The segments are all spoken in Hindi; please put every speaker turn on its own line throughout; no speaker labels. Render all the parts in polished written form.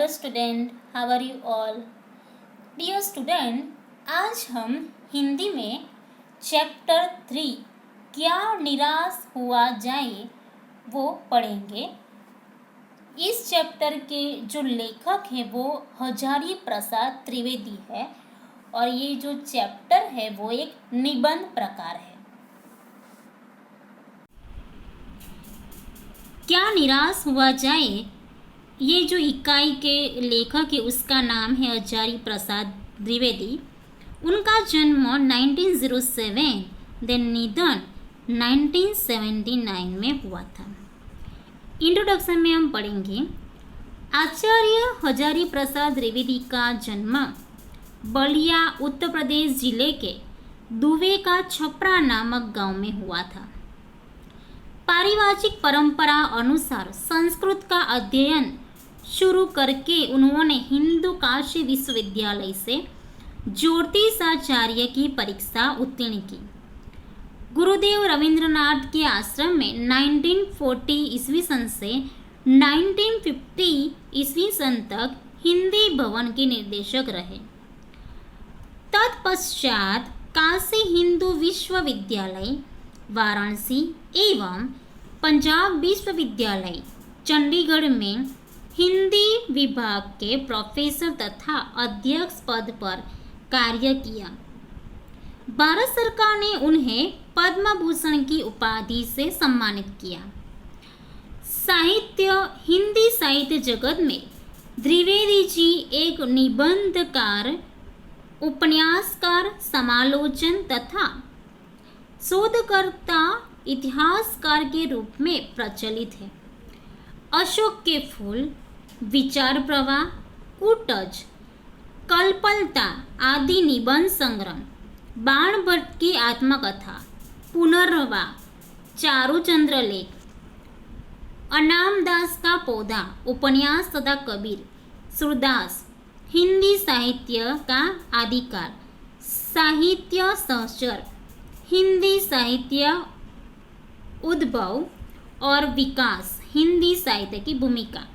Hello student, how are you all? Dear student, आज हम हिंदी में चैप्टर 3 क्या निराश हुआ जाए वो पढ़ेंगे। इस चैप्टर के जो लेखक हैं वो हजारी प्रसाद त्रिवेदी है और ये जो चैप्टर है वो एक निबंध प्रकार है। क्या निराश हुआ जाए, ये जो इकाई के लेखक है उसका नाम है हजारी प्रसाद द्विवेदी। उनका जन्म 1907 देन निधन 1979 में हुआ था। इंट्रोडक्शन में हम पढ़ेंगे आचार्य हजारी प्रसाद द्विवेदी का जन्म बलिया उत्तर प्रदेश जिले के दुबे का छपरा नामक गांव में हुआ था। पारिवारिक परंपरा अनुसार संस्कृत का अध्ययन शुरू करके उन्होंने हिंदू काशी विश्वविद्यालय से ज्योतिषाचार्य की परीक्षा उत्तीर्ण की। गुरुदेव रविंद्रनाथ के आश्रम में 1940 ईस्वी सन से 1950 ईस्वी सन तक हिंदी भवन के निर्देशक रहे। तत्पश्चात काशी हिंदू विश्वविद्यालय वाराणसी एवं पंजाब विश्वविद्यालय चंडीगढ़ में हिंदी विभाग के प्रोफेसर तथा अध्यक्ष पद पर कार्य किया। भारत सरकार ने उन्हें पद्म भूषण की उपाधि से सम्मानित किया। हिंदी साहित्य जगत में द्विवेदी जी एक निबंधकार, उपन्यासकार, समालोचन तथा शोधकर्ता, इतिहासकार के रूप में प्रचलित है। अशोक के फूल, विचार प्रवाह, कूटज, कल्पलता आदि निबंध संग्रह, बाण भट्ट की आत्मकथा, पुनर्वा, चारुचंद्र लेख, अनामदास का पौधा, उपन्यास तथा कबीर, सूरदास, हिंदी साहित्य का आदिकाल, साहित्य सहचर, हिंदी साहित्य उद्भव और विकास, हिंदी साहित्य की भूमिका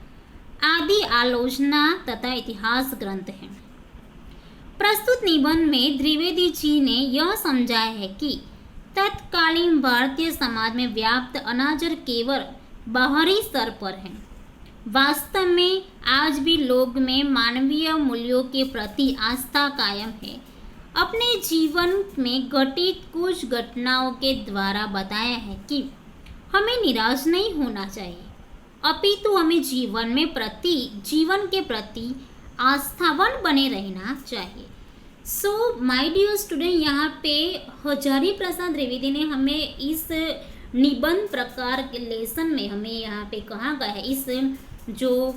आदि आलोचना तथा इतिहास ग्रंथ हैं। प्रस्तुत निबंध में द्विवेदी जी ने यह समझाया है कि तत्कालीन भारतीय समाज में व्याप्त अनादर केवल बाहरी स्तर पर है। वास्तव में आज भी लोग में मानवीय मूल्यों के प्रति आस्था कायम है। अपने जीवन में घटित कुछ घटनाओं के द्वारा बताया है कि हमें निराश नहीं होना चाहिए, अपितु हमें जीवन के प्रति आस्थावान बने रहना चाहिए। सो माय डियर स्टूडेंट, यहाँ पे हजारी प्रसाद द्विवेदी ने हमें इस निबंध प्रकार के लेसन में हमें यहाँ पे कहा गया है, इस जो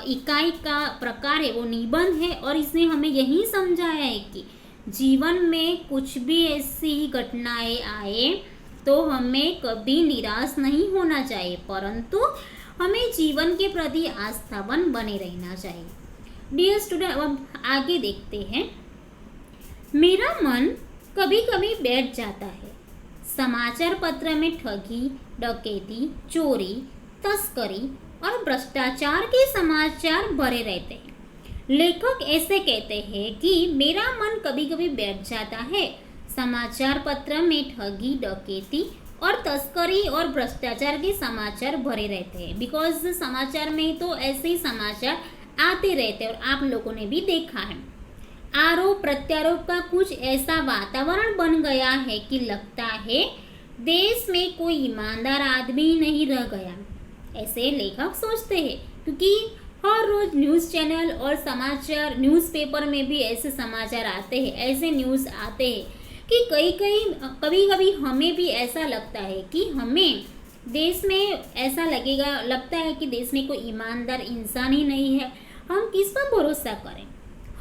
इकाई का प्रकार है वो निबंध है और इसने हमें यही समझाया है कि जीवन में कुछ भी ऐसी घटनाएं आए तो हमें कभी निराश नहीं होना चाहिए, परंतु हमें जीवन के प्रति आस्थावान बने रहना चाहिए। डियर स्टूडेंट, अब आगे देखते हैं। मेरा मन कभी कभी बैठ जाता है। समाचार पत्र में ठगी, डकैती, चोरी, तस्करी और भ्रष्टाचार के समाचार भरे रहते हैं। लेखक ऐसे कहते हैं कि मेरा मन कभी कभी बैठ जाता है। समाचार पत्र में ठगी, डकैती और तस्करी और भ्रष्टाचार के समाचार भरे रहते हैं। बिकॉज समाचार में तो ऐसे ही समाचार आते रहते हैं और आप लोगों ने भी देखा है। आरोप प्रत्यारोप का कुछ ऐसा वातावरण बन गया है कि लगता है देश में कोई ईमानदार आदमी नहीं रह गया, ऐसे लेखक सोचते हैं। क्योंकि हर रोज न्यूज़ चैनल और समाचार न्यूज़पेपर में भी ऐसे समाचार आते हैं, ऐसे न्यूज़ आते हैं कि कभी कभी हमें भी ऐसा लगता है कि हमें देश में ऐसा लगता है कि देश में कोई ईमानदार इंसान ही नहीं है, हम किस पर भरोसा करें।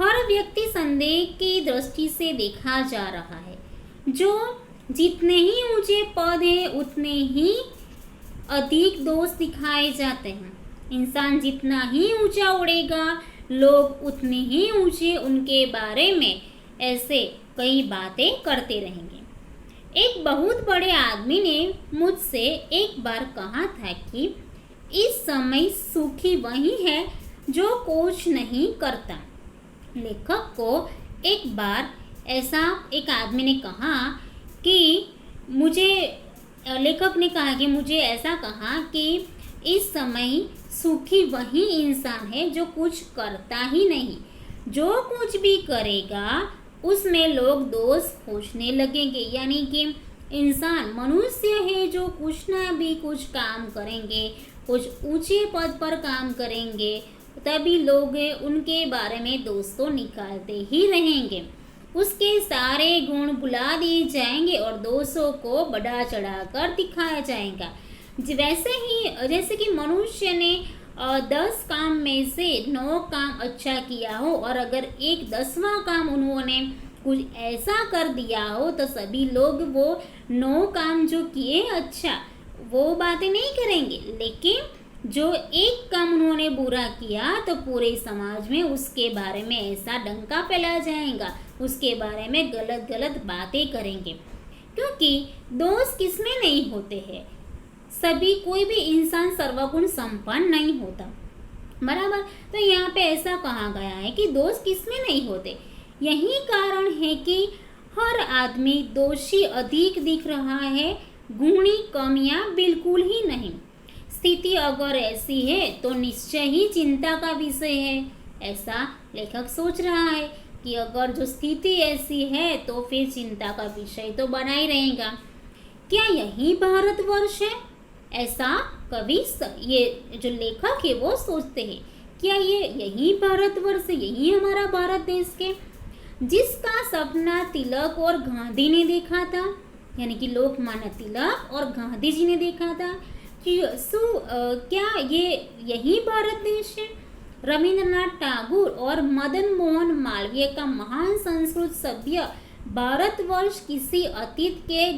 हर व्यक्ति संदेह की दृष्टि से देखा जा रहा है। जो जितने ही ऊंचे पद हैं उतने ही अधिक दोष दिखाए जाते हैं। इंसान जितना ही ऊंचा उड़ेगा, लोग उतने ही ऊंचे उनके बारे में ऐसे कई बातें करते रहेंगे। एक बहुत बड़े आदमी ने मुझसे एक बार कहा था कि इस समय सुखी वही है जो कुछ नहीं करता। लेखक को एक बार ऐसा एक आदमी ने कहा कि लेखक ने कहा कि मुझे ऐसा कहा कि इस समय सुखी वही इंसान है जो कुछ करता ही नहीं। जो कुछ भी करेगा उसमें लोग दोष खोजने लगेंगे। यानी कि इंसान मनुष्य है जो कुछ ना भी कुछ काम करेंगे, कुछ ऊंचे पद पर काम करेंगे, तभी लोग उनके बारे में दोष तो निकालते ही रहेंगे। उसके सारे गुण भुला दिए जाएंगे और दोषों को बढ़ा चढ़ाकर दिखाया जाएगा। जैसे कि मनुष्य ने 10 काम में से 9 काम अच्छा किया हो और अगर एक 10वां काम उन्होंने कुछ ऐसा कर दिया हो तो सभी लोग वो 9 काम जो किए अच्छा वो बातें नहीं करेंगे, लेकिन जो एक काम उन्होंने बुरा किया तो पूरे समाज में उसके बारे में ऐसा डंका फैलाया जाएगा, उसके बारे में गलत गलत बातें करेंगे। क्योंकि दोष किसमें नहीं होते हैं, सभी कोई भी इंसान सर्वगुण संपन्न नहीं होता, बराबर। तो यहाँ पे ऐसा कहा गया है कि दोष किसमें नहीं होते। यही कारण है कि हर आदमी दोषी अधिक दिख रहा है, गुणी कमियां बिल्कुल ही नहीं। स्थिति अगर ऐसी है तो निश्चय ही चिंता का विषय है, ऐसा लेखक सोच रहा है कि अगर जो स्थिति ऐसी है तो फिर चिंता का विषय तो बना ही रहेगा। क्या यही भारतवर्ष है, ऐसा कवि ये जो लेखक है वो सोचते हैं। क्या ये यही भारतवर्ष, यही हमारा भारत देश के जिसका सपना तिलक और गांधी ने देखा था, यानी कि लोकमान्य तिलक और गांधी जी ने देखा था कि क्या ये यही भारत देश है। रविंद्रनाथ टैगोर और मदन मोहन मालवीय का महान संस्कृत सभ्य भारतवर्ष किसी अतीत के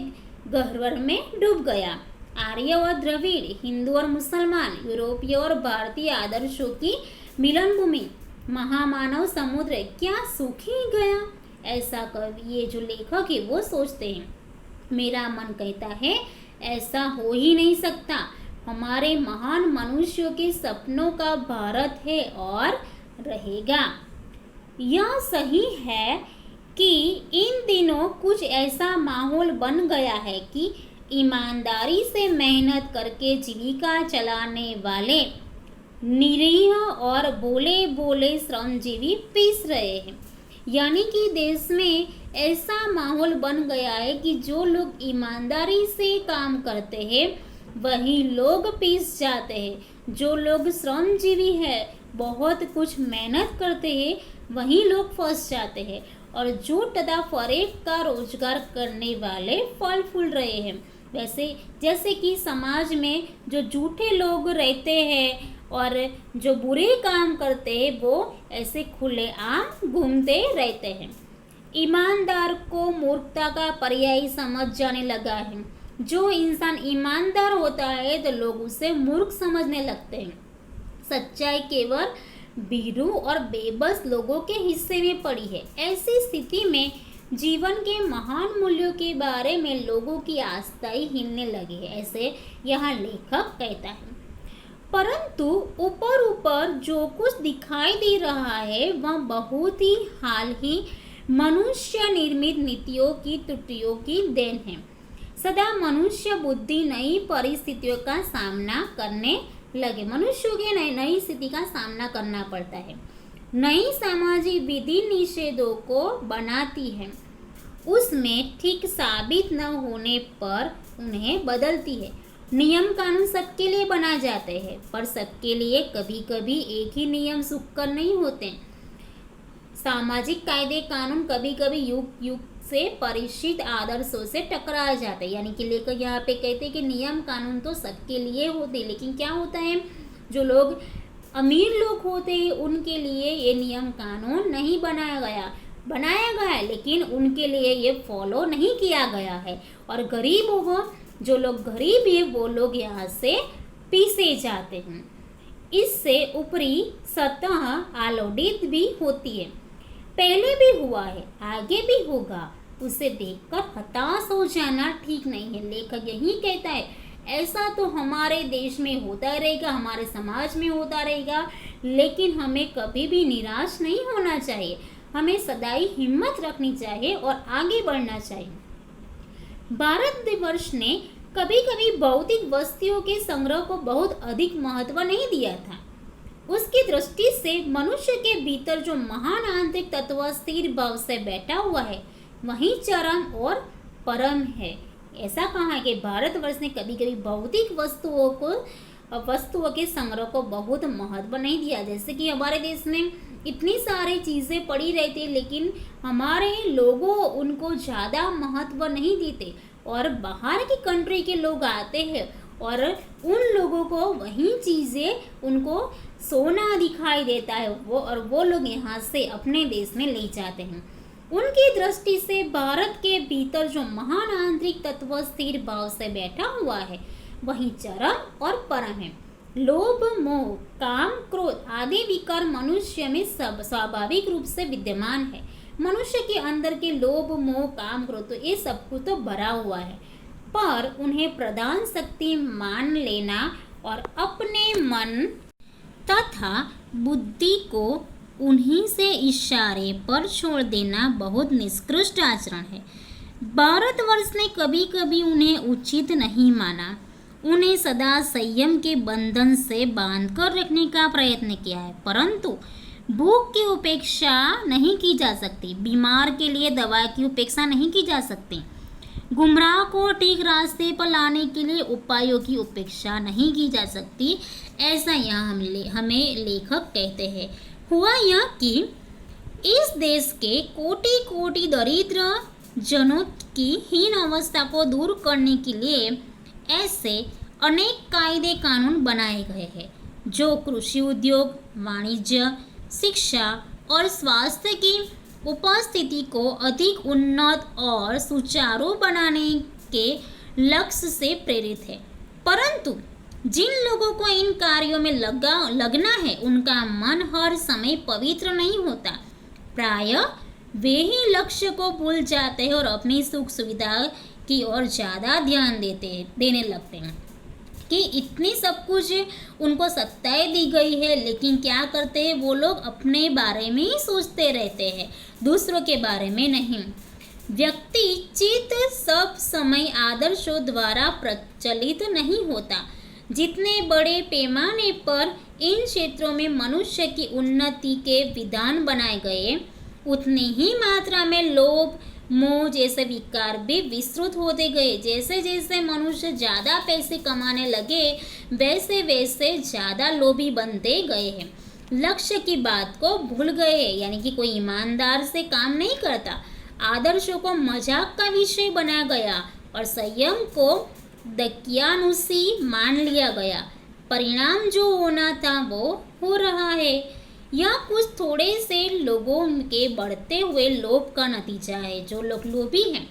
गह्वर में डूब गया। आर्य और द्रविड़, हिंदू और मुसलमान, यूरोपीय और भारतीय आदर्शों की मिलन भूमि, महामानव समुद्र क्या सूख ही गया, ऐसा कवि ये जो लेखक है वो सोचते हैं। मेरा मन कहता है ऐसा हो ही नहीं सकता। हमारे महान मनुष्यों के सपनों का भारत है और रहेगा। यह सही है कि इन दिनों कुछ ऐसा माहौल बन गया है कि ईमानदारी से मेहनत करके जीविका चलाने वाले निरीह और बोले बोले श्रमजीवी पीस रहे हैं। यानी कि देश में ऐसा माहौल बन गया है कि जो लोग ईमानदारी से काम करते हैं वही लोग पीस जाते हैं। जो लोग श्रमजीवी है, बहुत कुछ मेहनत करते हैं, वही लोग फंस जाते हैं और झूठ तथा फरेब का रोजगार करने वाले फल फूल रहे हैं। जैसे कि समाज में जो झूठे लोग रहते हैं और जो बुरे काम करते हैं वो ऐसे खुलेआम घूमते रहते हैं। ईमानदार को मूर्खता का पर्याय समझ जाने लगा है। जो इंसान ईमानदार होता है तो लोग उसे मूर्ख समझने लगते हैं। सच्चाई केवल भीरू और बेबस लोगों के हिस्से में पड़ी है। ऐसी स्थिति में जीवन के महान मूल्यों के बारे में लोगों की आस्था ही हिलने लगी है, ऐसे यहाँ लेखक कहता है। परंतु ऊपर ऊपर जो कुछ दिखाई दे रहा है वह बहुत ही हाल ही मनुष्य निर्मित नीतियों की त्रुटियों की देन है। सदा मनुष्य बुद्धि नई परिस्थितियों का सामना करने लगे। मनुष्यों के नई स्थिति का सामना करना पड़ता है, नई सामाजिक विधि निषेधों को बनाती है, उसमें ठीक साबित न होने पर उन्हें बदलती है। नियम कानून सबके लिए बना जाते हैं, पर सबके लिए कभी कभी एक ही नियम सुखकर नहीं होते। सामाजिक कायदे कानून कभी कभी युग युग से परिचित आदर्शों से टकरा जाते हैं। यानी कि लेखक यहाँ पे कहते हैं कि नियम कानून तो सबके लिए होते, लेकिन क्या होता है, जो लोग अमीर लोग होते हैं उनके लिए ये नियम कानून नहीं बनाया गया है, लेकिन उनके लिए ये फॉलो नहीं किया गया है। और गरीब हो, जो लोग गरीब है वो लोग यहाँ से पीसे जाते हैं। इससे ऊपरी सतह आलोड़ित भी होती है। पहले भी हुआ है, आगे भी होगा, उसे देखकर हताश हो जाना ठीक नहीं है। लेखक यही कहता है ऐसा तो हमारे देश में होता रहेगा, हमारे समाज में होता रहेगा, लेकिन हमें कभी भी निराश नहीं होना चाहिए। हमें सदैव हिम्मत रखनी चाहिए और आगे बढ़ना चाहिए। भारतवर्ष ने कभी कभी भौतिक वस्तुओं के संग्रह को बहुत अधिक महत्व नहीं दिया था। उसकी दृष्टि से मनुष्य के भीतर जो महान आंतरिक तत्व स्थिर भाव से बैठा हुआ है वही चरम और परम है। ऐसा कहा है कि भारतवर्ष ने कभी कभी भौतिक वस्तुओं के संग्रह को बहुत महत्व नहीं दिया। जैसे कि हमारे देश में इतनी सारी चीज़ें पड़ी रहती, लेकिन हमारे लोगों उनको ज़्यादा महत्व नहीं देते, और बाहर की कंट्री के लोग आते हैं और उन लोगों को वही चीज़ें उनको सोना दिखाई देता है, वो लोग यहाँ से अपने देश में ले जाते हैं। उनकी दृष्टि से भारत के भीतर जो महान आंतरिक तत्व स्थिर भाव से बैठा हुआ है वही चरम और परम है। लोभ, मोह, काम, क्रोध आदि विकार मनुष्य में सब स्वाभाविक रूप से विद्यमान है। मनुष्य के अंदर के लोभ, मोह, काम, क्रोध तो ये सब कुछ तो भरा हुआ है, पर उन्हें प्रधान शक्ति मान लेना और अपने मन तथा बुद्धि को उन्हीं से इशारे पर छोड़ देना बहुत निकृष्ट आचरण है। भारतवर्ष ने कभी कभी उन्हें उचित नहीं माना। उन्हें सदा संयम के बंधन से बांधकर रखने का प्रयत्न किया है, परंतु भूख की उपेक्षा नहीं की जा सकती, बीमार के लिए दवा की उपेक्षा नहीं की जा सकती, गुमराह को ठीक रास्ते पर लाने के लिए उपायों की उपेक्षा नहीं की जा सकती। ऐसा यहाँ हमें लेखक कहते हैं। हुआ यह कि इस देश के कोटि कोटि दरिद्र जनों की हीन अवस्था को दूर करने के लिए ऐसे अनेक कायदे कानून बनाए गए हैं जो कृषि उद्योग, वाणिज्य, शिक्षा और स्वास्थ्य की उपस्थिति को अधिक उन्नत और सुचारू बनाने के लक्ष्य से प्रेरित है। परंतु जिन लोगों को इन कार्यों में लगना है उनका मन हर समय पवित्र नहीं होता। प्रायः वे ही लक्ष्य को भूल जाते हैं और अपनी सुख सुविधा की ओर ज़्यादा ध्यान देने लगते हैं कि इतनी सब कुछ उनको सत्ताएं दी गई है, लेकिन क्या करते हैं वो लोग अपने बारे में ही सोचते रहते हैं, दूसरों के बारे में नहीं। व्यक्ति चित्त सब समय आदर्शों द्वारा प्रचलित नहीं होता। जितने बड़े पैमाने पर इन क्षेत्रों में मनुष्य की उन्नति के विधान बनाए गए, उतनी ही मात्रा में लोभ, मोह जैसे विकार भी विस्तृत होते गए। जैसे जैसे मनुष्य ज़्यादा पैसे कमाने लगे वैसे वैसे ज़्यादा लोभी बनते गए हैं, लक्ष्य की बात को भूल गए, यानी कि कोई ईमानदार से काम नहीं करता। आदर्शों को मजाक का विषय बनाया गया और संयम को दकियानुसी मान लिया गया। परिणाम जो होना था वो हो रहा है। यह कुछ थोड़े से लोगों के बढ़ते हुए लोभ का नतीजा है। जो लोग लोभी हैं,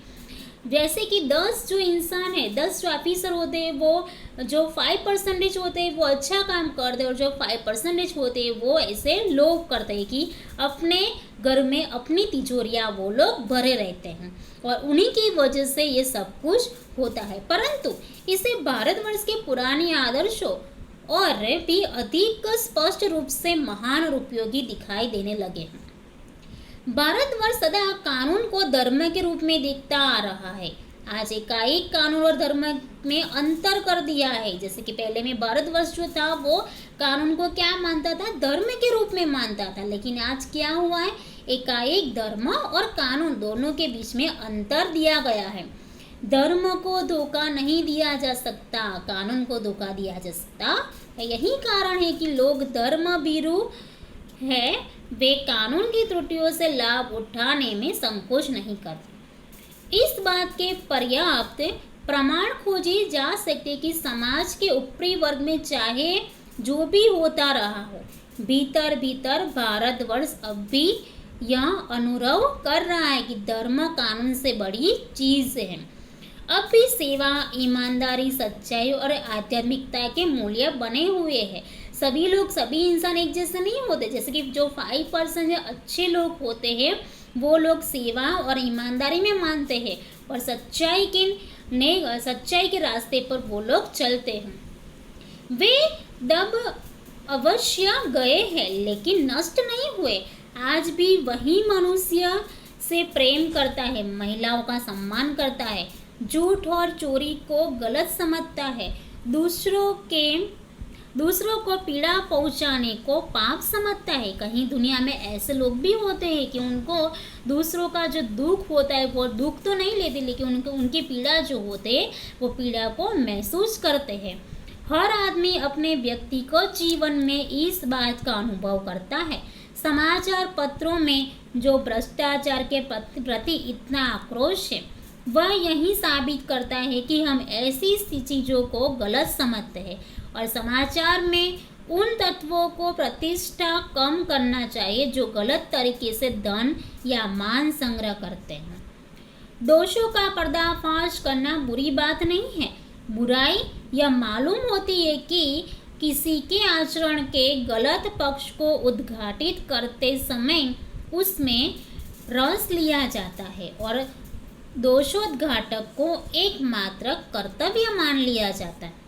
जैसे कि 10 जो इंसान है, 10 जो ऑफिसर होते हैं, वो जो 5% होते हैं वो अच्छा काम करते हैं, और जो 5% होते हैं वो ऐसे लोभ करते हैं कि अपने घर में अपनी तिजोरियाँ वो लोग भरे रहते हैं, और उन्हीं की वजह से ये सब कुछ होता है। परंतु इसे भारतवर्ष के पुराने आदर्शों और भी अधिक स्पष्ट रूप से महान और उपयोगी दिखाई देने लगे हैं। भारतवर्ष सदा कानून को धर्म के रूप में देखता आ रहा है। आज एकाएक कानून और धर्म में अंतर कर दिया है। जैसे कि पहले में भारतवर्ष जो था वो कानून को क्या मानता था, धर्म के रूप में मानता था, लेकिन आज क्या हुआ है, एकाएक धर्म और कानून दोनों के बीच में अंतर दिया गया है। धर्म को धोखा नहीं दिया जा सकता, कानून को धोखा दिया जा सकता। यही कारण है कि लोग धर्म भीरू है, वे कानून की त्रुटियों से लाभ उठाने में संकोच नहीं करते। इस बात के पर्याप्त प्रमाण खोजे जा सकते कि समाज के ऊपरी वर्ग में चाहे जो भी होता रहा हो, भीतर भीतर भारतवर्ष अब भी यह अनुभव कर रहा है कि धर्म कानून से बड़ी चीज़ है। अब भी सेवा, ईमानदारी, सच्चाई और आध्यात्मिकता के मूल्य बने हुए हैं। सभी लोग, सभी इंसान एक जैसे नहीं होते। जैसे कि जो 5% अच्छे लोग होते हैं वो लोग सेवा और ईमानदारी में मानते हैं, और सच्चाई के नेक सच्चाई के रास्ते पर वो लोग चलते हैं। वे दब अवश्य गए हैं लेकिन नष्ट नहीं हुए। आज भी वही मनुष्य से प्रेम करता है, महिलाओं का सम्मान करता है, झूठ और चोरी को गलत समझता है, दूसरों को पीड़ा पहुंचाने को पाप समझता है। कहीं दुनिया में ऐसे लोग भी होते हैं कि उनको दूसरों का जो दुख होता है वो दुख तो नहीं लेते, लेकिन उनकी पीड़ा जो होते है वो पीड़ा को महसूस करते हैं। हर आदमी अपने व्यक्तिगत जीवन में इस बात का अनुभव करता है। समाचार पत्रों में जो भ्रष्टाचार के प्रति इतना आक्रोश है वह यही साबित करता है कि हम ऐसी चीज़ों को गलत समझते हैं और समाचार में उन तत्वों को प्रतिष्ठा कम करना चाहिए जो गलत तरीके से धन या मान संग्रह करते हैं। दोषों का पर्दाफाश करना बुरी बात नहीं है। बुराई यह मालूम होती है कि किसी के आचरण के गलत पक्ष को उद्घाटित करते समय उसमें रस लिया जाता है और दोषोद्घाटक को एकमात्र कर्तव्य मान लिया जाता है।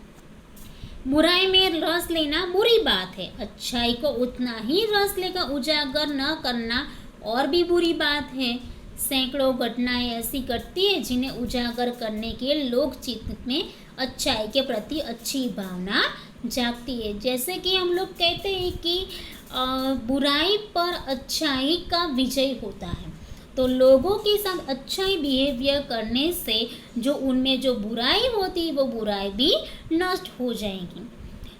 बुराई में रस लेना बुरी बात है, अच्छाई को उतना ही रस लेकर उजागर न करना और भी बुरी बात है। सैकड़ों घटनाएं ऐसी घटती है जिन्हें उजागर करने के लोग चित्त में अच्छाई के प्रति अच्छी भावना जागती है। जैसे कि हम लोग कहते हैं कि बुराई पर अच्छाई का विजय होता है, तो लोगों के साथ अच्छाई बिहेवियर करने से जो उनमें जो बुराई होती है वो बुराई भी नष्ट हो जाएगी।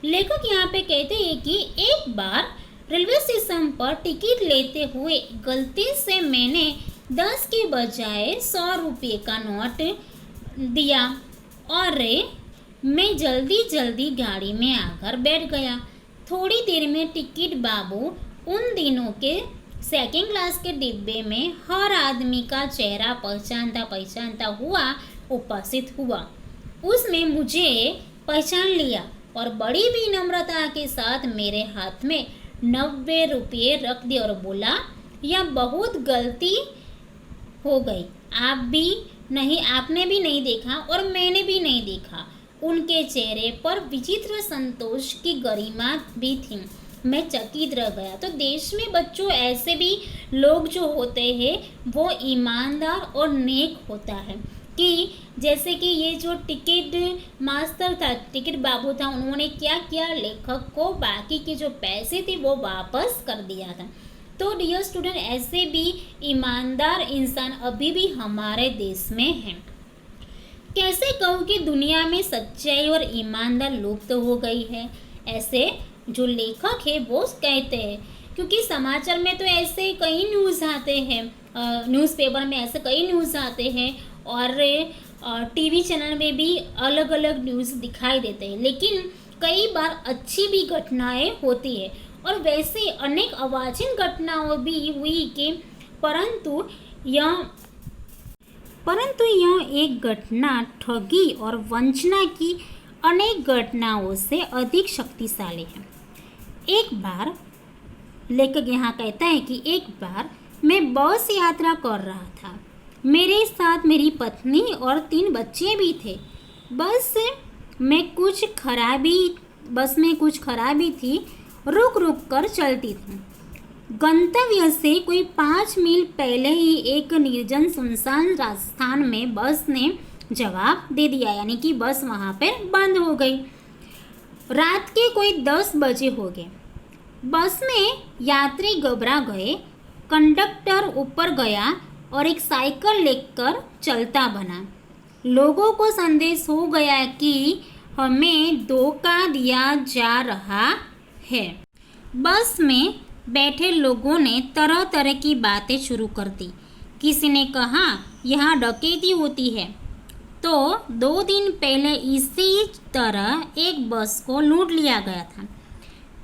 लेखक यहाँ पे कहते हैं कि एक बार रेलवे स्टेशन पर टिकट लेते हुए गलती से मैंने 10 के बजाय 100 रुपये का नोट दिया और मैं जल्दी जल्दी गाड़ी में आकर बैठ गया। थोड़ी देर में टिकट बाबू उन दिनों के सेकंड क्लास के डिब्बे में हर आदमी का चेहरा पहचानता हुआ उपस्थित हुआ। उसने मुझे पहचान लिया और बड़ी विनम्रता के साथ मेरे हाथ में 90 रुपये रख दिए और बोला, यह बहुत गलती हो गई, आपने भी नहीं देखा और मैंने भी नहीं देखा। उनके चेहरे पर विचित्र संतोष की गरिमा भी थी। मैं चकित रह गया। तो देश में बच्चों ऐसे भी लोग जो होते हैं वो ईमानदार और नेक होता है कि जैसे कि ये जो टिकट मास्टर था, टिकट बाबू था, उन्होंने क्या किया, लेखक को बाकी के जो पैसे थे वो वापस कर दिया था। तो डियर स्टूडेंट, ऐसे भी ईमानदार इंसान अभी भी हमारे देश में हैं। कैसे कहूँ कि दुनिया में सच्चाई और ईमानदार लुप्त हो गई है, ऐसे जो लेखक है वो कहते हैं। क्योंकि समाचार में तो ऐसे कई न्यूज़ आते हैं, न्यूज़पेपर में ऐसे कई न्यूज़ आते हैं और टीवी चैनल में भी अलग अलग न्यूज़ दिखाई देते हैं, लेकिन कई बार अच्छी भी घटनाएं होती है और वैसे अनेक अवांछनीय घटनाओं भी हुई कि परंतु यह एक घटना ठगी और वंचना की अनेक घटनाओं से अधिक शक्तिशाली है। एक बार लेखक यहाँ कहता है कि एक बार मैं बस यात्रा कर रहा था। मेरे साथ मेरी पत्नी और 3 बच्चे भी थे। बस में कुछ खराबी थी, रुक रुक कर चलती थी। गंतव्य से कोई 5 मील पहले ही एक निर्जन सुनसान स्थान में बस ने जवाब दे दिया, यानी कि बस वहाँ पर बंद हो गई। रात के कोई 10 बजे हो गए। बस में यात्री घबरा गए। कंडक्टर ऊपर गया और एक साइकिल लेकर चलता बना। लोगों को संदेश हो गया कि हमें धोखा दिया जा रहा है। बस में बैठे लोगों ने तरह तरह की बातें शुरू कर दी। किसी ने कहा यहाँ डकैती होती है, तो 2 दिन पहले इसी तरह एक बस को लूट लिया गया था।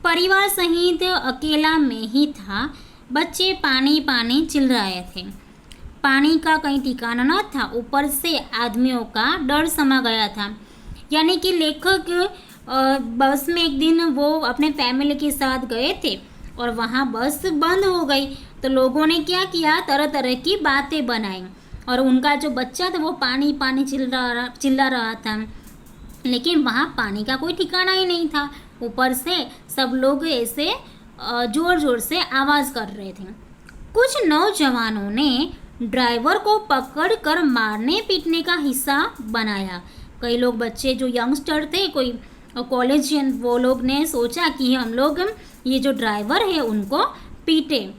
परिवार सहित अकेला मैं ही था। बच्चे पानी पानी चिल्ला रहे थे। पानी का कहीं ठिकाना न था, ऊपर से आदमियों का डर समा गया था। यानी कि लेखक बस में एक दिन वो अपने फैमिली के साथ गए थे और वहाँ बस बंद हो गई, तो लोगों ने क्या किया, तरह तरह की बातें बनाई। और उनका जो बच्चा था वो पानी पानी चिल्ला रहा था, लेकिन वहाँ पानी का कोई ठिकाना ही नहीं था। ऊपर से सब लोग ऐसे ज़ोर ज़ोर से आवाज़ कर रहे थे। कुछ नौजवानों ने ड्राइवर को पकड़कर मारने पीटने का हिस्सा बनाया। कई लोग बच्चे जो यंगस्टर थे, कोई कॉलेजियन, वो लोग ने सोचा कि हम लोग ये जो ड्राइवर है उनको पीटे।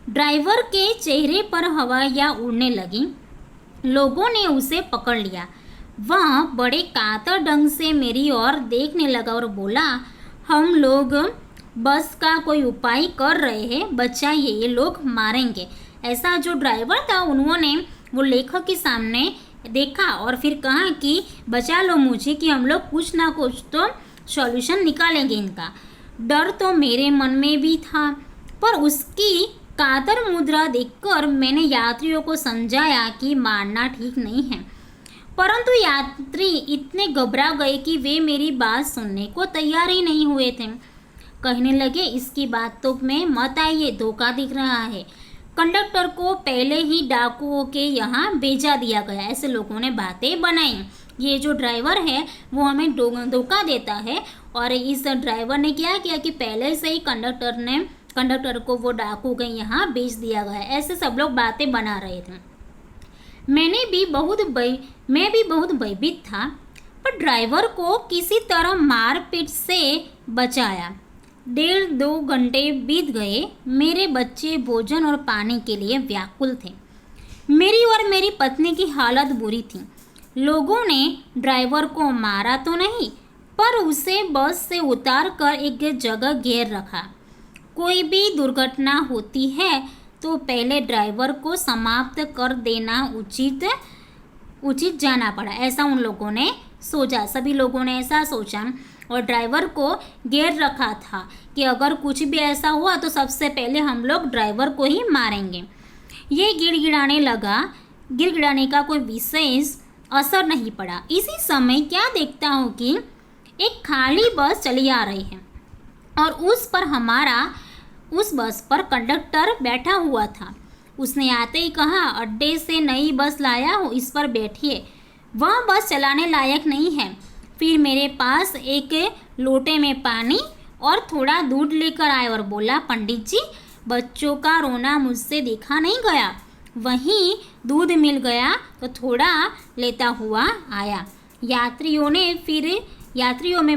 ड्राइवर के चेहरे पर हवाइयाँ उड़ने लगी। लोगों ने उसे पकड़ लिया। वह बड़े कातर ढंग से मेरी ओर देखने लगा और बोला, हम लोग बस का कोई उपाय कर रहे हैं, बचाइए, ये लोग मारेंगे। ऐसा जो ड्राइवर था उन्होंने वो लेखक के सामने देखा और फिर कहा कि बचा लो मुझे, कि हम लोग कुछ ना कुछ तो सॉल्यूशन निकालेंगे इनका। डर तो मेरे मन में भी था, पर उसकी कातर मुद्रा देखकर मैंने यात्रियों को समझाया कि मारना ठीक नहीं है। परंतु यात्री इतने घबरा गए कि वे मेरी बात सुनने को तैयार ही नहीं हुए थे। कहने लगे, इसकी बातों में मत आइए, धोखा दिख रहा है। कंडक्टर को पहले ही डाकुओं के यहाँ भेजा दिया गया। ऐसे लोगों ने बातें बनाई। ये जो ड्राइवर है वो हमें धोखा देता है, और इस ड्राइवर ने क्या किया कि पहले से ही कंडक्टर को वो डाकू के यहाँ भेज दिया गया। ऐसे सब लोग बातें बना रहे थे। मैं भी बहुत भयभीत था, पर ड्राइवर को किसी तरह मारपीट से बचाया। 1.5-2 घंटे बीत गए। मेरे बच्चे भोजन और पानी के लिए व्याकुल थे। मेरी और मेरी पत्नी की हालत बुरी थी। लोगों ने ड्राइवर को मारा तो नहीं, पर उसे बस से उतार कर एक जगह घेर रखा। कोई भी दुर्घटना होती है तो पहले ड्राइवर को समाप्त कर देना उचित जाना पड़ा। ऐसा उन लोगों ने सोचा, सभी लोगों ने ऐसा सोचा, और ड्राइवर को घेर रखा था कि अगर कुछ भी ऐसा हुआ तो सबसे पहले हम लोग ड्राइवर को ही मारेंगे। ये गिड़गिड़ाने का कोई विशेष असर नहीं पड़ा। इसी समय क्या देखता हूँ कि एक खाली बस चली आ रही है और उस बस पर कंडक्टर बैठा हुआ था। उसने आते ही कहा, अड्डे से नई बस लाया हूँ, इस पर बैठिए। वह बस चलाने लायक नहीं है। फिर मेरे पास एक लोटे में पानी और थोड़ा दूध लेकर आए और बोला, पंडित जी, बच्चों का रोना मुझसे देखा नहीं गया। वहीं दूध मिल गया तो थोड़ा लेता हुआ आया। यात्रियों में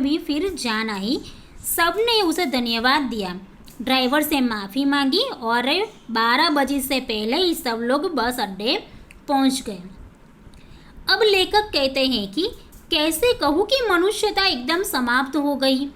भी फिर जान आई। सबने उसे धन्यवाद दिया। ड्राइवर से माफ़ी मांगी और 12 बजे से पहले ही सब लोग बस अड्डे पहुंच गए। अब लेखक कहते हैं कि कैसे कहूँ कि मनुष्यता एकदम समाप्त हो गई,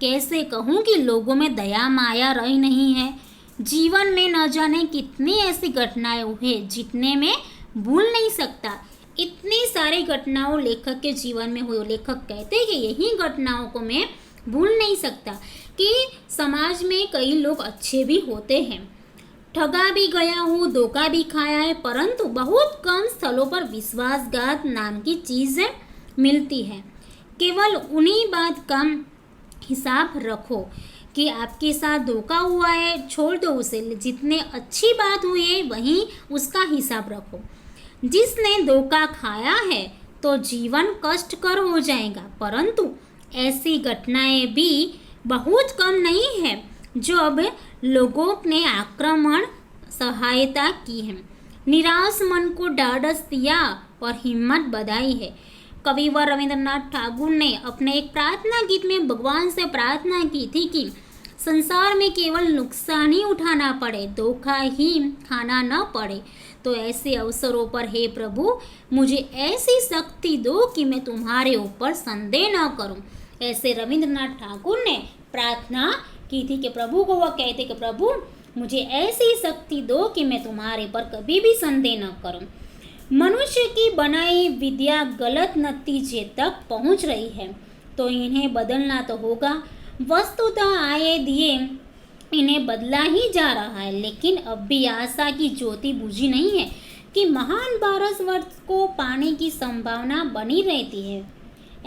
कैसे कहूँ कि लोगों में दया माया रही नहीं है। जीवन में न जाने कितनी ऐसी घटनाएं हुई जितने में भूल नहीं सकता। इतनी सारी घटनाओं लेखक के जीवन में हुई। लेखक कहते हैं कि यही घटनाओं को मैं भूल नहीं सकता कि समाज में कई लोग अच्छे भी होते हैं। ठगा भी गया हूँ, धोखा भी खाया है, परंतु बहुत कम स्थलों पर विश्वासघात नाम की चीज़ मिलती है। केवल उन्हीं बात का हिसाब रखो कि आपके साथ धोखा हुआ है, छोड़ दो उसे। जितने अच्छी बात हुई है वहीं उसका हिसाब रखो। जिसने धोखा खाया है तो जीवन कष्टकर हो जाएगा, परंतु ऐसी घटनाएं भी बहुत कम नहीं है जब लोगों ने आक्रमण सहायता की है, निराश मन को ढाढ़स दिया और हिम्मत बढ़ाई है। कविवर रविंद्रनाथ ठाकुर ने अपने एक प्रार्थना गीत में भगवान से प्रार्थना की थी कि संसार में केवल नुकसान ही उठाना पड़े, धोखा ही खाना न पड़े। तो ऐसे अवसरों पर हे प्रभु, मुझे ऐसी शक्ति दो कि मैं तुम्हारे ऊपर संदेह न करूं। ऐसे रविंद्रनाथ ठाकुर ने प्रार्थना की थी कि प्रभु को, वह कहते कि प्रभु मुझे ऐसी शक्ति दो कि मैं तुम्हारे पर कभी भी संदेह न करूं। मनुष्य की बनाई विद्या गलत नतीजे तक पहुंच रही है तो इन्हें बदलना तो होगा। वस्तुतः आए दिए इन्हें बदला ही जा रहा है, लेकिन अब भी आशा की ज्योति बुझी नहीं है कि महान भारतवर्ष को पाने की संभावना बनी रहती है।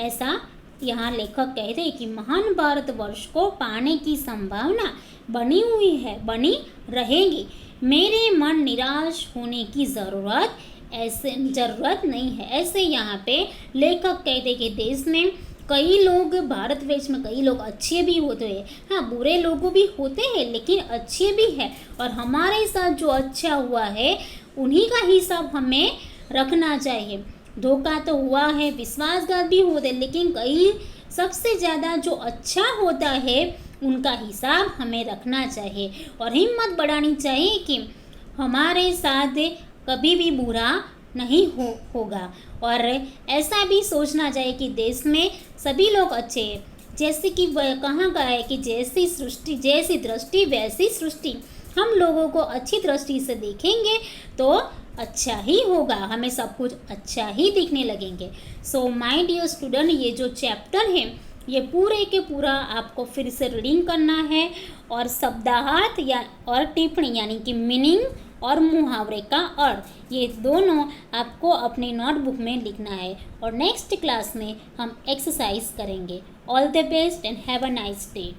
ऐसा यहाँ लेखक कहते हैं कि महान भारतवर्ष को पाने की संभावना बनी हुई है, बनी रहेगी। मेरे मन निराश होने की ज़रूरत ऐसे ज़रूरत नहीं है। ऐसे यहाँ पे लेखक कहते कि देश में कई लोग, भारतवर्ष में कई लोग अच्छे भी होते हैं, हाँ बुरे लोग भी होते हैं लेकिन अच्छे भी हैं, और हमारे साथ जो अच्छा हुआ है उन्हीं का हिसाब हमें रखना चाहिए। धोखा तो हुआ है, विश्वासघात भी होते, लेकिन कई सबसे ज़्यादा जो अच्छा होता है उनका हिसाब हमें रखना चाहिए, और हिम्मत बढ़ानी चाहिए कि हमारे साथ कभी भी बुरा नहीं होगा। और ऐसा भी सोचना चाहिए कि देश में सभी लोग अच्छे हैं, जैसे कि कहा गया है कि जैसी सृष्टि जैसी दृष्टि वैसी सृष्टि। हम लोगों को अच्छी दृष्टि से देखेंगे तो अच्छा ही होगा, हमें सब कुछ अच्छा ही दिखने लगेंगे। सो माय डियर स्टूडेंट, ये जो चैप्टर है ये पूरे के पूरा आपको फिर से रीडिंग करना है, और शब्दार्थ या और टिप्पणी यानी कि मीनिंग और मुहावरे का अर्थ, ये दोनों आपको अपने नोटबुक में लिखना है, और नेक्स्ट क्लास में हम एक्सरसाइज करेंगे। All the best and have a nice day.